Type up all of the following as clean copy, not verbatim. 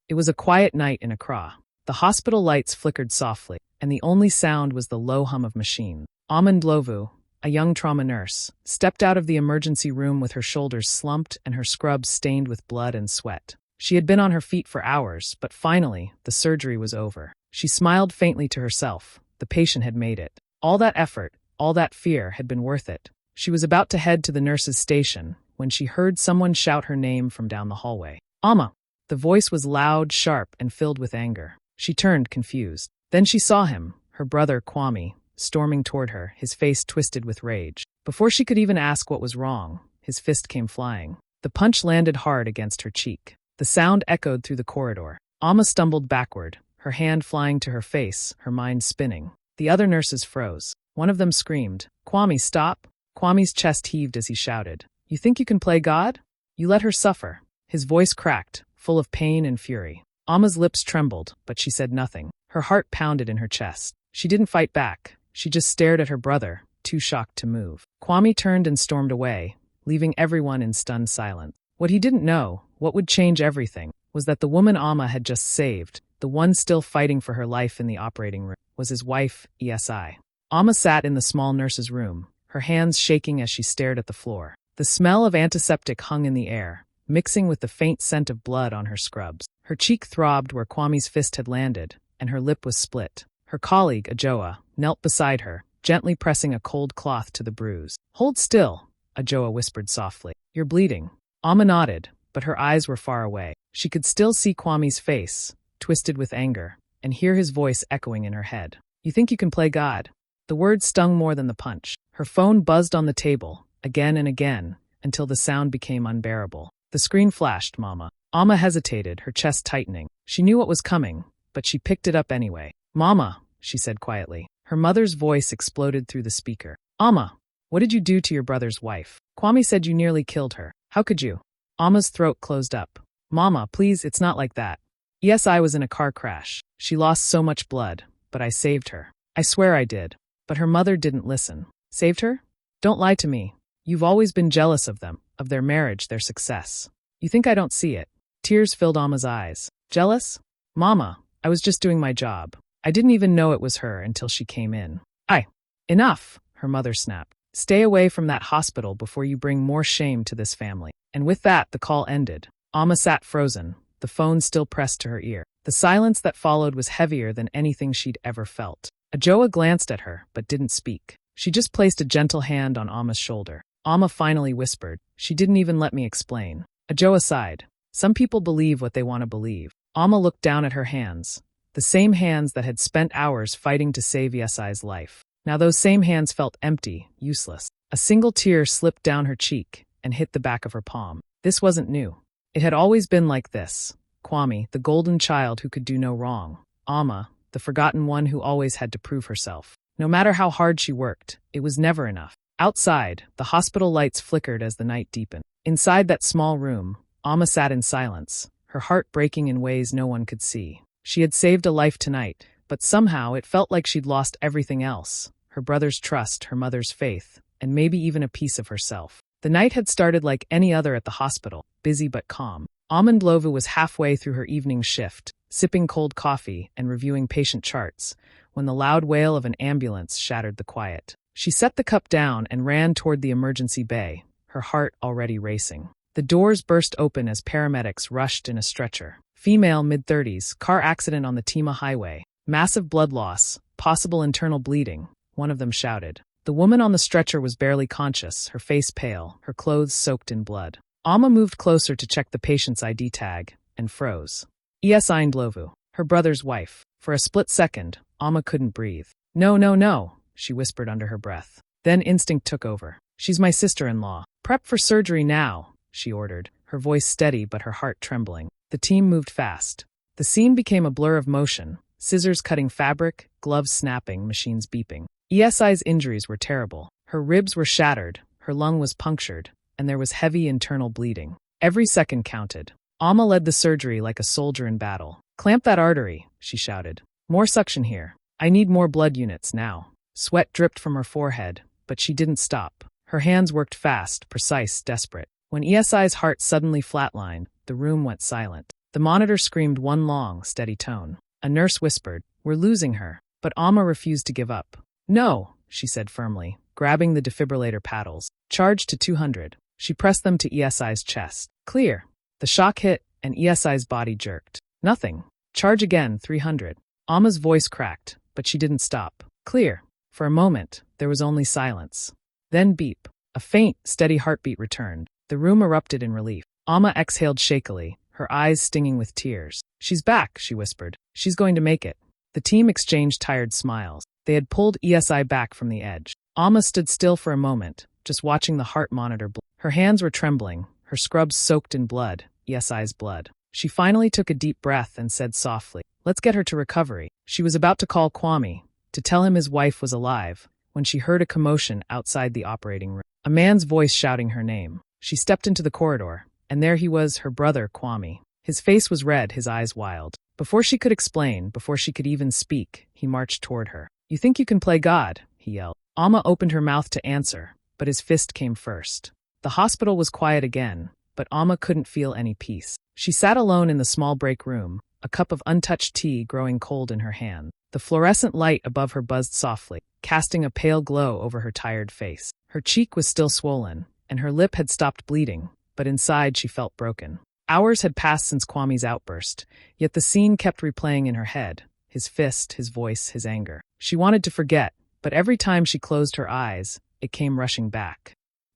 It was a quiet night in Accra. The hospital lights flickered softly, and the only sound was the low hum of machine. Ndlovu, a young trauma nurse, stepped out of the emergency room with her shoulders slumped and her scrubs stained with blood and sweat. She had been on her feet for hours, but finally, the surgery was over. She smiled faintly to herself. The patient had made it. All that effort, all that fear had been worth it. She was about to head to the nurse's station when she heard someone shout her name from down the hallway. "Amma!" The voice was loud, sharp, and filled with anger. She turned, confused. Then she saw him, her brother Kwame, storming toward her, his face twisted with rage. Before she could even ask what was wrong, his fist came flying. The punch landed hard against her cheek. The sound echoed through the corridor. Amma stumbled backward, her hand flying to her face, her mind spinning. The other nurses froze. One of them screamed, "Kwame, stop!" Kwame's chest heaved as he shouted, "You think you can play God? You let her suffer." His voice cracked, full of pain and fury. Amma's lips trembled, but she said nothing. Her heart pounded in her chest. She didn't fight back. She just stared at her brother, too shocked to move. Kwame turned and stormed away, leaving everyone in stunned silence. What he didn't know, what would change everything, was that the woman Amma had just saved, the one still fighting for her life in the operating room, was his wife, Esi. Amma sat in the small nurse's room, her hands shaking as she stared at the floor. The smell of antiseptic hung in the air, mixing with the faint scent of blood on her scrubs. Her cheek throbbed where Kwame's fist had landed, and her lip was split. Her colleague, Ajoa, knelt beside her, gently pressing a cold cloth to the bruise. "Hold still," Ajoa whispered softly. "You're bleeding." Amma nodded, but her eyes were far away. She could still see Kwame's face, twisted with anger, and hear his voice echoing in her head. "You think you can play God?" The words stung more than the punch. Her phone buzzed on the table, again and again, until the sound became unbearable. The screen flashed, "Mama." Amma hesitated, her chest tightening. She knew what was coming, but she picked it up anyway. "Mama," she said quietly. Her mother's voice exploded through the speaker. "Amma, what did you do to your brother's wife? Kwame said you nearly killed her. How could you?" Amma's throat closed up. "Mama, please, it's not like that. Yes, I was in a car crash. She lost so much blood, but I saved her. I swear I did." But her mother didn't listen. "Saved her? Don't lie to me. You've always been jealous of them, of their marriage, their success. You think I don't see it?" Tears filled Amma's eyes. "Jealous? Mama, I was just doing my job. I didn't even know it was her until she came in." Enough," her mother snapped. "Stay away from that hospital before you bring more shame to this family." And with that, the call ended. Amma sat frozen, the phone still pressed to her ear. The silence that followed was heavier than anything she'd ever felt. Ajoa glanced at her, but didn't speak. She just placed a gentle hand on Amma's shoulder. Amma finally whispered, "She didn't even let me explain." Ajoa sighed. Some people believe what they want to believe. Amma looked down at her hands, the same hands that had spent hours fighting to save Yesai's life. Now those same hands felt empty, useless. A single tear slipped down her cheek and hit the back of her palm. This wasn't new. It had always been like this. Kwame, the golden child who could do no wrong. Amma, the forgotten one who always had to prove herself. No matter how hard she worked, it was never enough. Outside, the hospital lights flickered as the night deepened. Inside that small room, Amma sat in silence, her heart breaking in ways no one could see. She had saved a life tonight, but somehow it felt like she'd lost everything else. Her brother's trust, her mother's faith, and maybe even a piece of herself. The night had started like any other at the hospital, busy but calm. Ndlovu was halfway through her evening shift, sipping cold coffee and reviewing patient charts, when the loud wail of an ambulance shattered the quiet. She set the cup down and ran toward the emergency bay, her heart already racing. The doors burst open as paramedics rushed in a stretcher. Female, mid-30s, car accident on the Tima highway. Massive blood loss, possible internal bleeding, one of them shouted. The woman on the stretcher was barely conscious, her face pale, her clothes soaked in blood. Amma moved closer to check the patient's ID tag, and froze. Esi Ndlovu, her brother's wife. For a split second, Amma couldn't breathe. No, she whispered under her breath. Then instinct took over. "She's my sister-in-law. Prep for surgery now," she ordered, her voice steady but her heart trembling. The team moved fast. The scene became a blur of motion, scissors cutting fabric, gloves snapping, machines beeping. Esi's injuries were terrible. Her ribs were shattered, her lung was punctured, and there was heavy internal bleeding. Every second counted. Amma led the surgery like a soldier in battle. "Clamp that artery," she shouted. "More suction here. I need more blood units now." Sweat dripped from her forehead, but she didn't stop. Her hands worked fast, precise, desperate. When Esi's heart suddenly flatlined, the room went silent. The monitor screamed one long, steady tone. A nurse whispered, "We're losing her." But Amma refused to give up. "No," she said firmly, grabbing the defibrillator paddles. "Charge to 200. She pressed them to ESI's chest. "Clear." The shock hit, and ESI's body jerked. "Nothing. Charge again, 300. Amma's voice cracked, but she didn't stop. "Clear." For a moment, there was only silence. Then beep. A faint, steady heartbeat returned. The room erupted in relief. Amma exhaled shakily, her eyes stinging with tears. "She's back," she whispered. "She's going to make it." The team exchanged tired smiles. They had pulled ESI back from the edge. Amma stood still for a moment, just watching the heart monitor blink. Her hands were trembling, her scrubs soaked in blood, ESI's blood. She finally took a deep breath and said softly, "Let's get her to recovery." She was about to call Kwame, to tell him his wife was alive, when she heard a commotion outside the operating room. A man's voice shouting her name. She stepped into the corridor, and there he was, her brother, Kwame. His face was red, his eyes wild. Before she could explain, before she could even speak, he marched toward her. "You think you can play God?" he yelled. Amma opened her mouth to answer, but his fist came first. The hospital was quiet again, but Amma couldn't feel any peace. She sat alone in the small break room, a cup of untouched tea growing cold in her hand. The fluorescent light above her buzzed softly, casting a pale glow over her tired face. Her cheek was still swollen, and her lip had stopped bleeding, but inside she felt broken. Hours had passed since Kwame's outburst, yet the scene kept replaying in her head, his fist, his voice, his anger. She wanted to forget, but every time she closed her eyes, it came rushing back.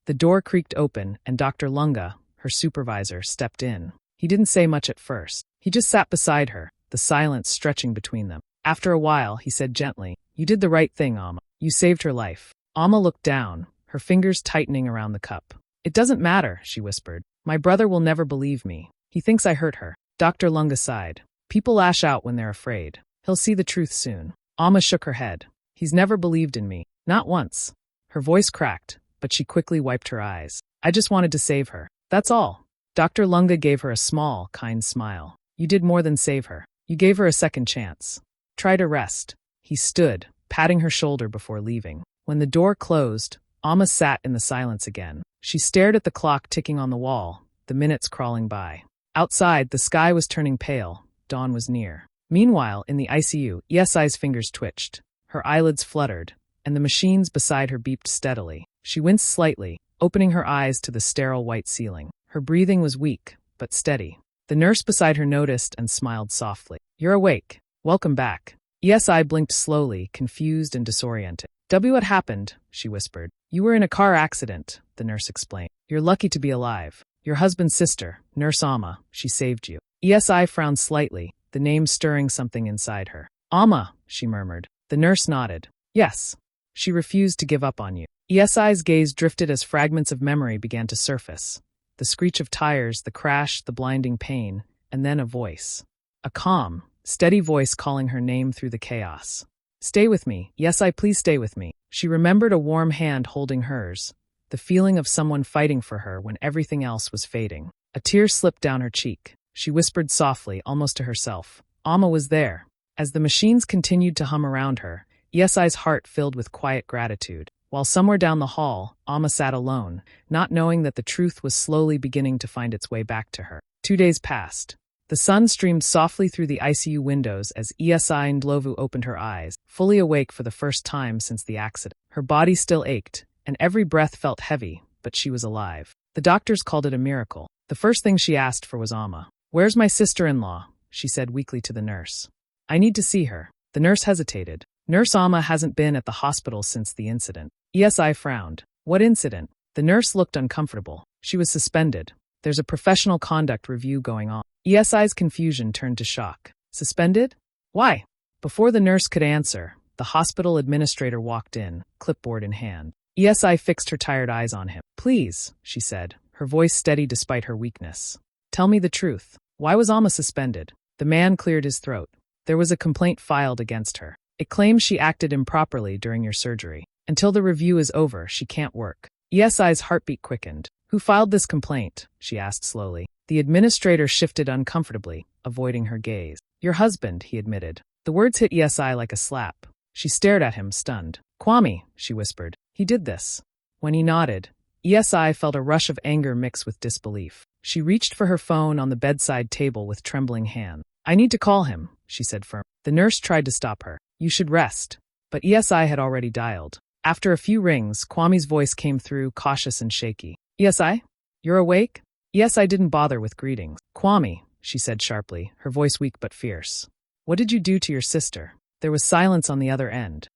The door creaked open, and Dr. Lunga, her supervisor, stepped in. He didn't say much at first. He just sat beside her, the silence stretching between them. After a while, he said gently, "You did the right thing, Amma. You saved her life." Amma looked down, her fingers tightening around the cup. "It doesn't matter," she whispered. "My brother will never believe me. He thinks I hurt her." Dr. Lunga sighed. "People lash out when they're afraid. He'll see the truth soon." Amma shook her head. "He's never believed in me. Not once." Her voice cracked, but she quickly wiped her eyes. "I just wanted to save her. That's all." Dr. Lunga gave her a small, kind smile. "You did more than save her. You gave her a second chance. Try to rest." He stood, patting her shoulder before leaving. When the door closed, Amma sat in the silence again. She stared at the clock ticking on the wall, the minutes crawling by. Outside, the sky was turning pale. Dawn was near. Meanwhile, in the ICU, ESI's fingers twitched. Her eyelids fluttered, and the machines beside her beeped steadily. She winced slightly, opening her eyes to the sterile white ceiling. Her breathing was weak, but steady. The nurse beside her noticed and smiled softly. "You're awake. Welcome back." ESI blinked slowly, confused and disoriented. "What happened?" she whispered. "You were in a car accident," the nurse explained. "You're lucky to be alive. Your husband's sister, Nurse Amma, she saved you." ESI frowned slightly, the name stirring something inside her. "Amma," she murmured. The nurse nodded. "Yes. She refused to give up on you." ESI's gaze drifted as fragments of memory began to surface. The screech of tires, the crash, the blinding pain, and then a voice. A calm, steady voice calling her name through the chaos. "Stay with me. ESI, please stay with me." She remembered a warm hand holding hers, the feeling of someone fighting for her when everything else was fading. A tear slipped down her cheek. She whispered softly, almost to herself. Amma was there. As the machines continued to hum around her, ESI's heart filled with quiet gratitude. While somewhere down the hall, Amma sat alone, not knowing that the truth was slowly beginning to find its way back to her. 2 days passed. The sun streamed softly through the ICU windows as ESI Ndlovu opened her eyes, fully awake for the first time since the accident. Her body still ached, and every breath felt heavy, but she was alive. The doctors called it a miracle. The first thing she asked for was Amma. "Where's my sister-in-law?" she said weakly to the nurse. "I need to see her." The nurse hesitated. "Nurse Amma hasn't been at the hospital since the incident." ESI frowned. "What incident?" The nurse looked uncomfortable. "She was suspended. There's a professional conduct review going on." ESI's confusion turned to shock. "Suspended? Why?" Before the nurse could answer, the hospital administrator walked in, clipboard in hand. ESI fixed her tired eyes on him. "Please," she said, her voice steady despite her weakness. "Tell me the truth. Why was Amma suspended?" The man cleared his throat. "There was a complaint filed against her. It claims she acted improperly during your surgery. Until the review is over, she can't work." ESI's heartbeat quickened. "Who filed this complaint?" she asked slowly. The administrator shifted uncomfortably, avoiding her gaze. "Your husband," he admitted. The words hit ESI like a slap. She stared at him, stunned. "Kwame," she whispered. "He did this." When he nodded, ESI felt a rush of anger mixed with disbelief. She reached for her phone on the bedside table with trembling hand. I need to call him, she said firmly. The nurse tried to stop her. You should rest. But ESI had already dialed. After a few rings, Kwame's voice came through, cautious and shaky. ESI? You're awake? ESI didn't bother with greetings. Kwame, she said sharply, her voice weak but fierce. What did you do to your sister? There was silence on the other end.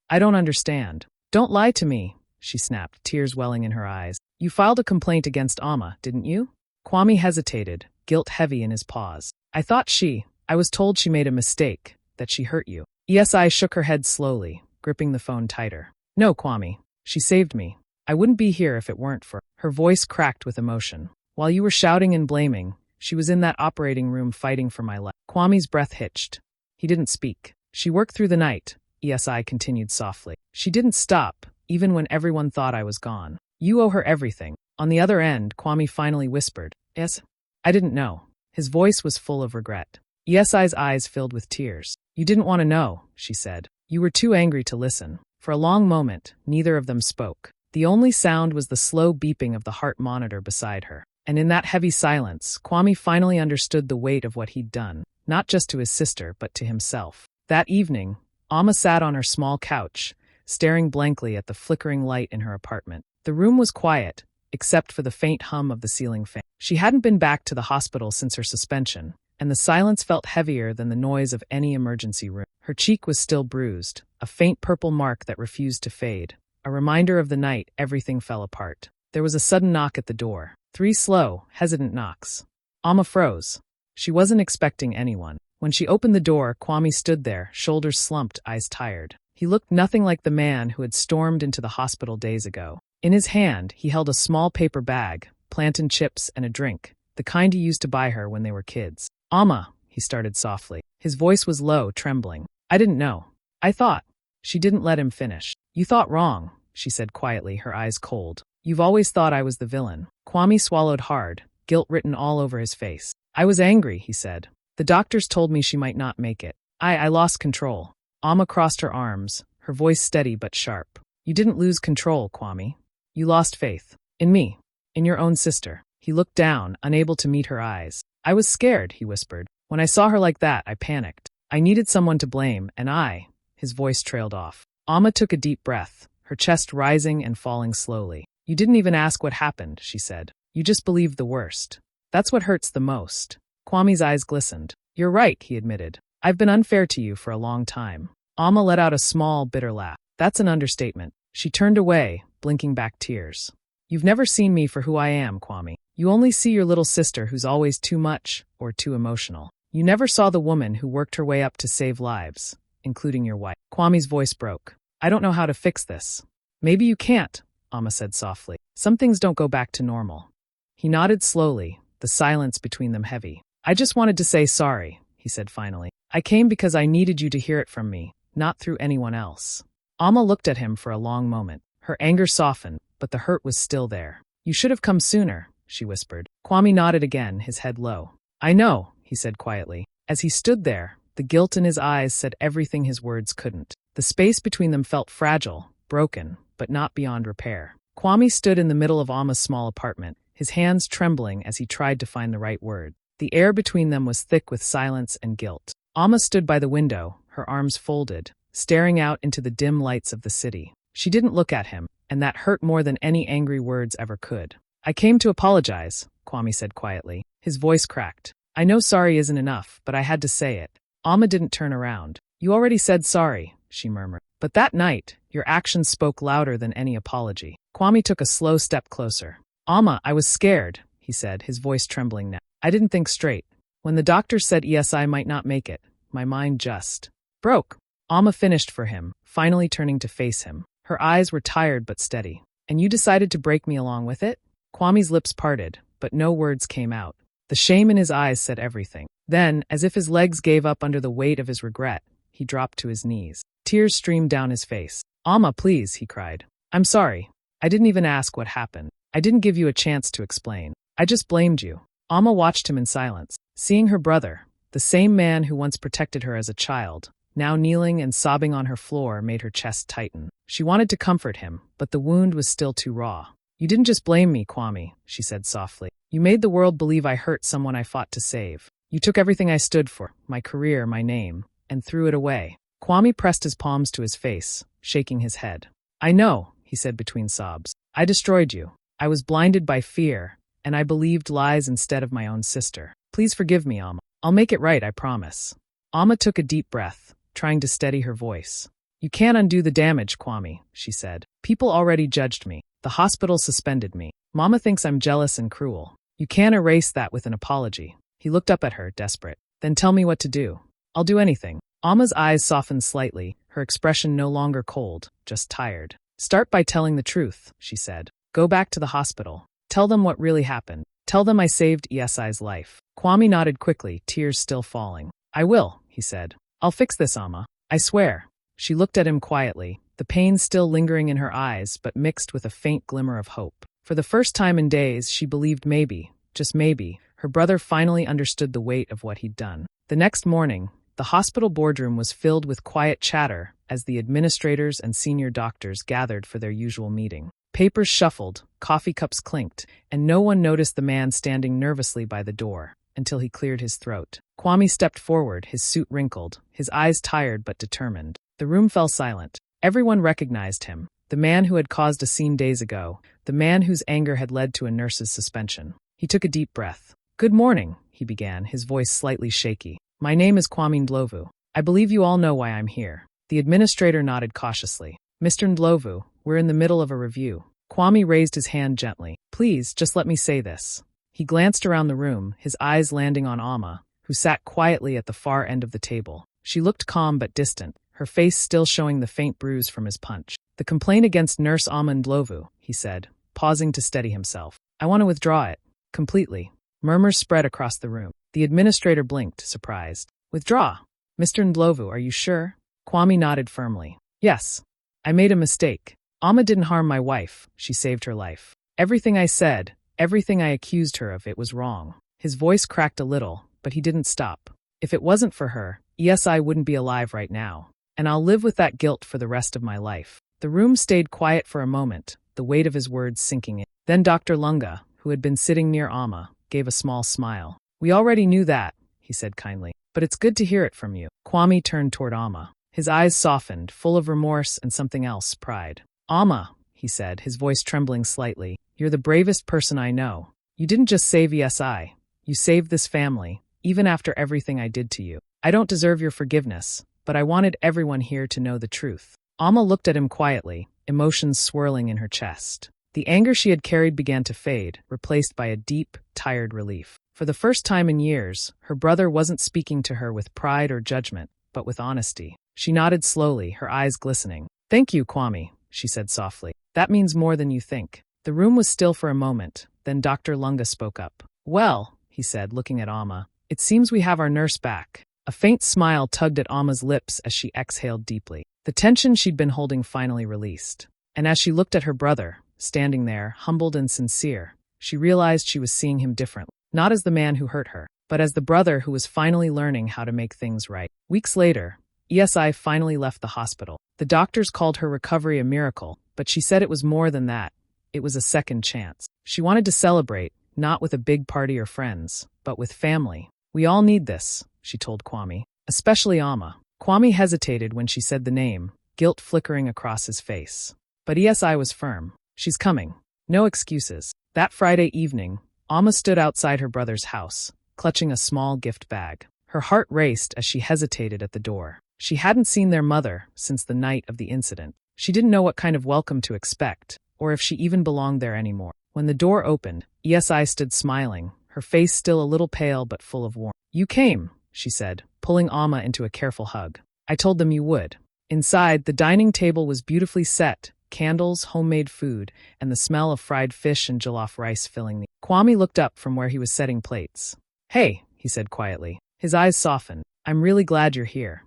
I don't understand. Don't lie to me, she snapped, tears welling in her eyes. You filed a complaint against Amma, didn't you? Kwame hesitated, guilt heavy in his pause. I was told she made a mistake, that she hurt you. ESI shook her head slowly, gripping the phone tighter. No, Kwame. She saved me. I wouldn't be here if it weren't for her. Voice cracked with emotion. While you were shouting and blaming, she was in that operating room fighting for my life. Kwame's breath hitched. He didn't speak. She worked through the night, ESI continued softly. She didn't stop, even when everyone thought I was gone. You owe her everything. On the other end, Kwame finally whispered. Yes? I didn't know. His voice was full of regret. ESI's eyes filled with tears. You didn't want to know, she said. You were too angry to listen. For a long moment, neither of them spoke. The only sound was the slow beeping of the heart monitor beside her. And in that heavy silence, Kwame finally understood the weight of what he'd done, not just to his sister, but to himself. That evening, Amma sat on her small couch, staring blankly at the flickering light in her apartment. The room was quiet, except for the faint hum of the ceiling fan. She hadn't been back to the hospital since her suspension, and the silence felt heavier than the noise of any emergency room. Her cheek was still bruised, a faint purple mark that refused to fade, a reminder of the night everything fell apart. There was a sudden knock at the door. 3 slow, hesitant knocks. Amma froze. She wasn't expecting anyone. When she opened the door, Kwame stood there, shoulders slumped, eyes tired. He looked nothing like the man who had stormed into the hospital days ago. In his hand, he held a small paper bag, plantain chips and a drink, the kind he used to buy her when they were kids. Amma, he started softly. His voice was low, trembling. I didn't know. I thought. She didn't let him finish. You thought wrong, she said quietly, her eyes cold. You've always thought I was the villain. Kwame swallowed hard, guilt written all over his face. I was angry, he said. The doctors told me she might not make it. I lost control. Amma crossed her arms, her voice steady but sharp. You didn't lose control, Kwame. You lost faith. In me. In your own sister. He looked down, unable to meet her eyes. I was scared, he whispered. When I saw her like that, I panicked. I needed someone to blame, and his voice trailed off. Amma took a deep breath, her chest rising and falling slowly. You didn't even ask what happened, she said. You just believed the worst. That's what hurts the most. Kwame's eyes glistened. You're right, he admitted. I've been unfair to you for a long time. Amma let out a small, bitter laugh. That's an understatement. She turned away, blinking back tears. You've never seen me for who I am, Kwame. You only see your little sister who's always too much or too emotional. You never saw the woman who worked her way up to save lives, including your wife. Kwame's voice broke. I don't know how to fix this. Maybe you can't, Amma said softly. Some things don't go back to normal. He nodded slowly, the silence between them heavy. I just wanted to say sorry, he said finally. I came because I needed you to hear it from me, not through anyone else. Amma looked at him for a long moment. Her anger softened, but the hurt was still there. You should have come sooner, she whispered. Kwame nodded again, his head low. I know, he said quietly. As he stood there, the guilt in his eyes said everything his words couldn't. The space between them felt fragile, broken, but not beyond repair. Kwame stood in the middle of Amma's small apartment, his hands trembling as he tried to find the right word. The air between them was thick with silence and guilt. Amma stood by the window, her arms folded, staring out into the dim lights of the city. She didn't look at him, and that hurt more than any angry words ever could. I came to apologize, Kwame said quietly. His voice cracked. I know sorry isn't enough, but I had to say it. Amma didn't turn around. You already said sorry, she murmured. But that night, your actions spoke louder than any apology. Kwame took a slow step closer. Amma, I was scared, he said, his voice trembling now. I didn't think straight. When the doctor said ESI might not make it, my mind just broke. Amma finished for him, finally turning to face him. Her eyes were tired but steady. And you decided to break me along with it? Kwame's lips parted, but no words came out. The shame in his eyes said everything. Then, as if his legs gave up under the weight of his regret, he dropped to his knees. Tears streamed down his face. Amma, please, he cried. I'm sorry. I didn't even ask what happened. I didn't give you a chance to explain. I just blamed you. Amma watched him in silence, seeing her brother, the same man who once protected her as a child, now kneeling and sobbing on her floor made her chest tighten. She wanted to comfort him, but the wound was still too raw. You didn't just blame me, Kwame, she said softly. You made the world believe I hurt someone I fought to save. You took everything I stood for, my career, my name, and threw it away. Kwame pressed his palms to his face, shaking his head. I know, he said between sobs. I destroyed you. I was blinded by fear, and I believed lies instead of my own sister. Please forgive me, Amma. I'll make it right, I promise. Amma took a deep breath, trying to steady her voice. You can't undo the damage, Kwame, she said. People already judged me. The hospital suspended me. Mama thinks I'm jealous and cruel. You can't erase that with an apology. He looked up at her, desperate. Then tell me what to do. I'll do anything. Amma's eyes softened slightly, her expression no longer cold, just tired. Start by telling the truth, she said. Go back to the hospital. Tell them what really happened. Tell them I saved ESI's life. Kwame nodded quickly, tears still falling. I will, he said. I'll fix this, Amma. I swear. She looked at him quietly, the pain still lingering in her eyes but mixed with a faint glimmer of hope. For the first time in days, she believed maybe, just maybe, her brother finally understood the weight of what he'd done. The next morning, the hospital boardroom was filled with quiet chatter as the administrators and senior doctors gathered for their usual meeting. Papers shuffled, coffee cups clinked, and no one noticed the man standing nervously by the door until he cleared his throat. Kwame stepped forward, his suit wrinkled, his eyes tired but determined. The room fell silent. Everyone recognized him, the man who had caused a scene days ago, the man whose anger had led to a nurse's suspension. He took a deep breath. Good morning, he began, his voice slightly shaky. My name is Kwame Ndlovu. I believe you all know why I'm here. The administrator nodded cautiously. Mr. Ndlovu, we're in the middle of a review. Kwame raised his hand gently. Please, just let me say this. He glanced around the room, his eyes landing on Amma, who sat quietly at the far end of the table. She looked calm but distant, her face still showing the faint bruise from his punch. The complaint against Nurse Amma Ndlovu, he said, pausing to steady himself. I want to withdraw it. Completely. Murmurs spread across the room. The administrator blinked, surprised. Withdraw. Mr. Ndlovu, are you sure? Kwame nodded firmly. Yes. I made a mistake. Amma didn't harm my wife. She saved her life. Everything I said, everything I accused her of, it was wrong. His voice cracked a little, but he didn't stop. If it wasn't for her, ESI wouldn't be alive right now. And I'll live with that guilt for the rest of my life. The room stayed quiet for a moment, the weight of his words sinking in. Then Dr. Lunga, who had been sitting near Amma, gave a small smile. We already knew that, he said kindly, but it's good to hear it from you. Kwame turned toward Amma. His eyes softened, full of remorse and something else, pride. Amma, he said, his voice trembling slightly, you're the bravest person I know. You didn't just save ESI. You saved this family, even after everything I did to you. I don't deserve your forgiveness, but I wanted everyone here to know the truth. Amma looked at him quietly, emotions swirling in her chest. The anger she had carried began to fade, replaced by a deep, tired relief. For the first time in years, her brother wasn't speaking to her with pride or judgment, but with honesty. She nodded slowly, her eyes glistening. Thank you, Kwame, she said softly. That means more than you think. The room was still for a moment, then Dr. Lunga spoke up. Well, he said, looking at Amma, it seems we have our nurse back. A faint smile tugged at Amma's lips as she exhaled deeply. The tension she'd been holding finally released. And as she looked at her brother, standing there, humbled and sincere, she realized she was seeing him differently. Not as the man who hurt her, but as the brother who was finally learning how to make things right. Weeks later, ESI finally left the hospital. The doctors called her recovery a miracle, but she said it was more than that. It was a second chance. She wanted to celebrate, not with a big party or friends, but with family. We all need this, she told Kwame, especially Amma. Kwame hesitated when she said the name, guilt flickering across his face. But ESI was firm. She's coming. No excuses. That Friday evening, Amma stood outside her brother's house, clutching a small gift bag. Her heart raced as she hesitated at the door. She hadn't seen their mother since the night of the incident. She didn't know what kind of welcome to expect, or if she even belonged there anymore. When the door opened, ESI stood smiling, her face still a little pale but full of warmth. You came, she said, pulling Amma into a careful hug. I told them you would. Inside, the dining table was beautifully set, candles, homemade food, and the smell of fried fish and jollof rice filling the... Kwame looked up from where he was setting plates. Hey, he said quietly. His eyes softened. I'm really glad you're here.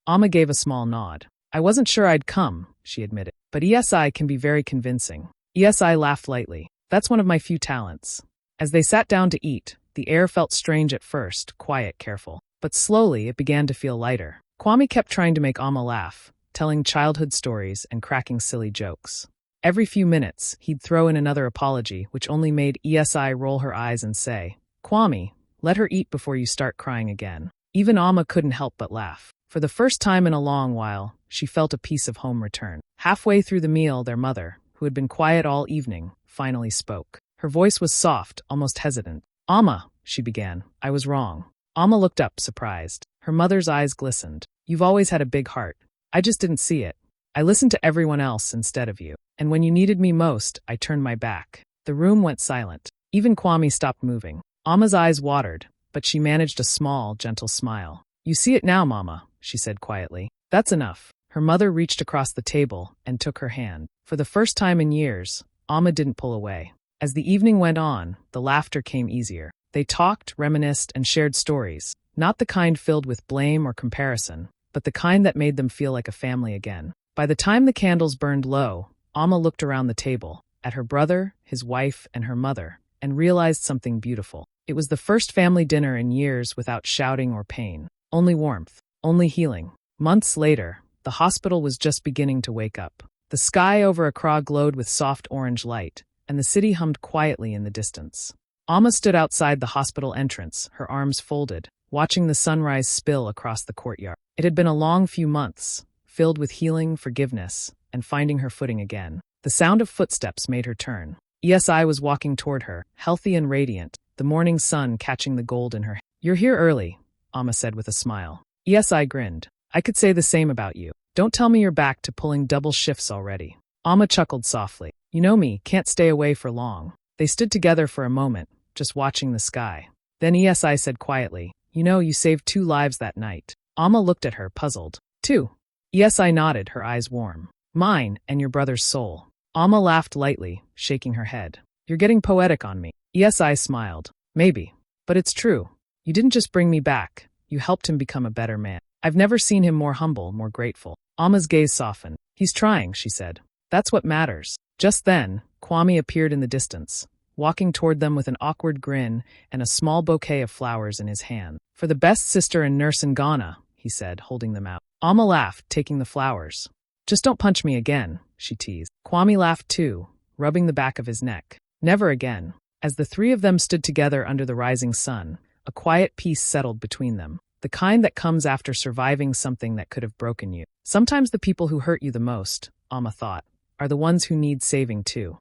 Amma gave a small nod. I wasn't sure I'd come, she admitted, but ESI can be very convincing. ESI laughed lightly. That's one of my few talents. As they sat down to eat, the air felt strange at first, quiet, careful. But slowly it began to feel lighter. Kwame kept trying to make Amma laugh, telling childhood stories and cracking silly jokes. Every few minutes, he'd throw in another apology, which only made ESI roll her eyes and say, "Kwame, let her eat before you start crying again." Even Amma couldn't help but laugh. For the first time in a long while, she felt a piece of home return. Halfway through the meal, their mother, who had been quiet all evening, finally spoke. Her voice was soft, almost hesitant. "Amma," she began, "I was wrong." Amma looked up, surprised. Her mother's eyes glistened. "You've always had a big heart. I just didn't see it. I listened to everyone else instead of you. And when you needed me most, I turned my back." The room went silent. Even Kwame stopped moving. Amma's eyes watered, but she managed a small, gentle smile. "You see it now, Mama," she said quietly. "That's enough." Her mother reached across the table and took her hand. For the first time in years, Amma didn't pull away. As the evening went on, the laughter came easier. They talked, reminisced, and shared stories, not the kind filled with blame or comparison, but the kind that made them feel like a family again. By the time the candles burned low, Amma looked around the table, at her brother, his wife, and her mother, and realized something beautiful. It was the first family dinner in years without shouting or pain. Only warmth, only healing. Months later, the hospital was just beginning to wake up. The sky over Accra glowed with soft orange light, and the city hummed quietly in the distance. Amma stood outside the hospital entrance, her arms folded, watching the sunrise spill across the courtyard. It had been a long few months, filled with healing, forgiveness, and finding her footing again. The sound of footsteps made her turn. ESI was walking toward her, healthy and radiant, the morning sun catching the gold in her hair. "You're here early," Amma said with a smile. ESI grinned. "I could say the same about you. Don't tell me you're back to pulling double shifts already." Amma chuckled softly. "You know me, can't stay away for long." They stood together for a moment, just watching the sky. Then ESI said quietly, "You know, you saved 2 lives that night." Amma looked at her, puzzled. "2?" ESI nodded, her eyes warm. "Mine and your brother's soul." Amma laughed lightly, shaking her head. "You're getting poetic on me." ESI smiled. "Maybe. But it's true. You didn't just bring me back. You helped him become a better man. I've never seen him more humble, more grateful." Amma's gaze softened. "He's trying," she said. "That's what matters." Just then, Kwame appeared in the distance, walking toward them with an awkward grin and a small bouquet of flowers in his hand. "For the best sister and nurse in Ghana," he said, holding them out. Amma laughed, taking the flowers. "Just don't punch me again," she teased. Kwame laughed too, rubbing the back of his neck. "Never again." As the 3 of them stood together under the rising sun, a quiet peace settled between them, the kind that comes after surviving something that could have broken you. Sometimes the people who hurt you the most, Amma thought, are the ones who need saving too.